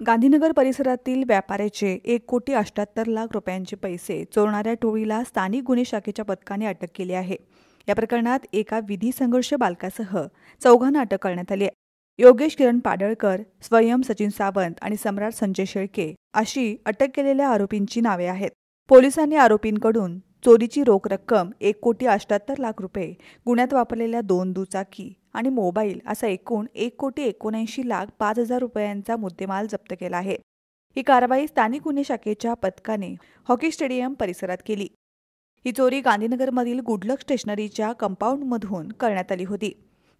गांधीनगर परिसरातील व्यापाऱ्याचे 1,78,00,000 रुपयांचे पैसे चोरणाऱ्या टोळीला स्थानिक गुन्हे शाखेच्या पथकाने अटक केली आहे। या प्रकरणात एका विधी संघर्ष बालकासह चौघांना अटक करण्यात आली आहे। योगेश किरण पाडळकर, स्वयं सचिन सावंत आणि सम्राट संजय शेळके अशी अटक केलेल्या आरोपींची नावे आहेत। पोलिसांनी आरोपींकडून चोरीची रोख रक्कम 1,78,00,000 रुपये, गुन्ह्यात वापरलेल्या 2 दुचाकी आणि मोबाईल असा एकूण 1,79,05,000 रुपयांचा मुद्देमाल जप्त केला आहे। ही कारवाई स्थानिक गुन्हे शाखेच्या पथकाने हॉकी स्टेडियम परिसरात केली। ही चोरी गांधीनगरमधील गुडलक स्टेशनरीच्या कंपाऊंडमधून करण्यात आली होती।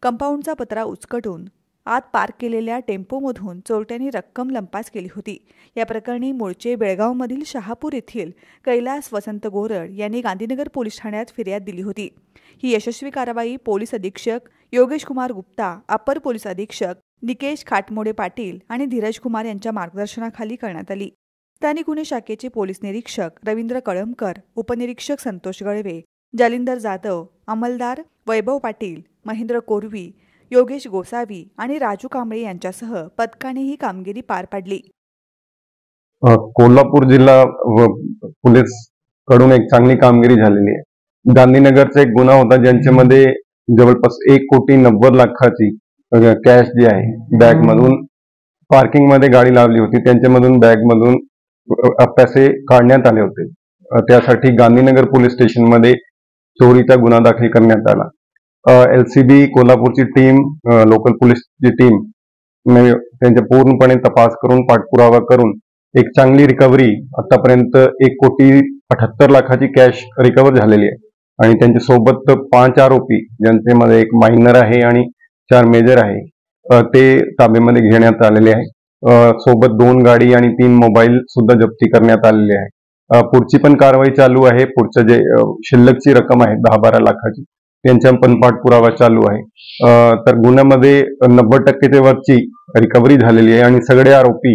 कंपाऊंडचा पत्रा उचकटून आत पार्क केलेल्या टेम्पोमधून चोरट्यांनी रक्कम लंपास केली होती। या प्रकरणी मूळचे बेळगावमधील शहापूर येथील कैलास वसंत गोरड यांनी गांधीनगर पोलीस ठाण्यात फिर्याद दिली होती। ही यशस्वी कारवाई पोलीस अधीक्षक योगेश कुमार गुप्ता, अपर पोलीस अधीक्षक निकेश खाटमोडे पाटील आणि धीरज कुमार यांच्या मार्गदर्शनाखाली करण्यात आली। स्थानिक गुन्हे शाखेचे पोलीस निरीक्षक रवींद्र कळमकर, उपनिरीक्षक संतोष गळवे, जालिंदर जाधव, अंमलदार वैभव पाटील, महेंद्र कोरवी, योगेश गोसावी आणि राजू कांबळे यांच्यासह पथकाने ही कामगिरी पार पाडली। कोल्हापूर जिल्हा पोलीस कडून एक चांगली कामगिरी झालेली आहे। गांधीनगरचा एक गुन्हा होता ज्यांच्यामध्ये जवळपास 1,90,00,000ची कॅश जी आहे बॅग मधून पार्किंग मध्ये गाडी लावली होती, त्यांच्यामधून बॅग मधून पैसे काढण्यात आले होते। त्यासाठी गांधीनगर पोलीस स्टेशन मध्ये चोरीचा गुन्हा दाखल करण्यात आला। LCB कोल्हापूरची टीम, लोकल पोलीसची टीम त्यांचा पूर्णपणे तपास करून पाठपुरावा करून एक चांगली रिकव्हरी, आतापर्यंत 1,78,00,000ची कॅश रिकव्हर झालेली आहे आणि त्यांच्या सोबत 5 आरोपी ज्यांच्यामध्ये एक मायनर आहे आणि 4 मेजर आहे, ते ताब्यामध्ये घेण्यात आलेले आहे। सोबत 2 गाडी आणि 3 मोबाईल सुद्धा जप्ती करण्यात आलेले आहे। पुढची पण कारवाई चालू आहे। पुढचं जे शिल्लकची रक्कम आहे 10-12 लाखाची, त्यांच्या पण पाठपुरावा चालू आहे। तर गुन्ह्यामध्ये 90% वरची रिकव्हरी झालेली आहे आणि सगळे आरोपी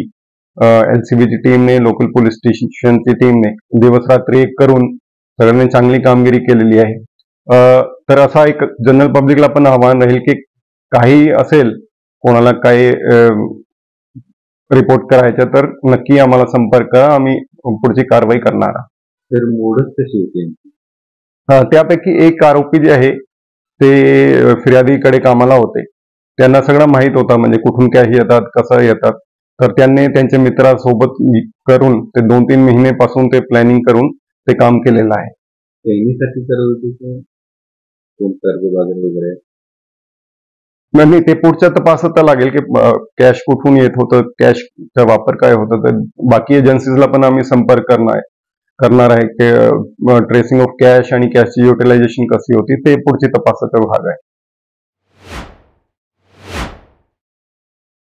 LCBची टीमने, लोकल पोलीस स्टेशनची टीमने दिवस रात्री एक करून सगळ्यांनी चांगली कामगिरी केलेली आहे। तर असा एक जनरल पब्लिकला पण आव्हान राहील की काही असेल, कोणाला काही रिपोर्ट करायचं तर नक्की आम्हाला संपर्क करा, आम्ही पुढची कारवाई करणार आहोत। तर मोडच कशी होती? त्यापैकी एक आरोपी जे आहे ते फिर्यादीकडे कामाला होते, त्यांना सगळं माहित होता म्हणजे कुठून कॅश येतात, कसं येतात, तर त्यांनी त्यांच्या मित्रासोबत करून ते 2-3 महिन्यापासून ते प्लॅनिंग करून ते काम केलेलं आहे। त्यांनीसाठी करत होते कोण कर्जबाजारी वगैरे? नाही, ते पुढच्या तपासात लागेल की कॅश कुठून येत होतं, कॅशचा वापर काय होता। तर बाकी एजन्सीजला पण आम्ही संपर्क करणार आहे की ट्रेसिंग ऑफ कॅश आणि कॅशची युटिलायझेशन कशी होती, ते पुढची तपासाचा भाग आहे।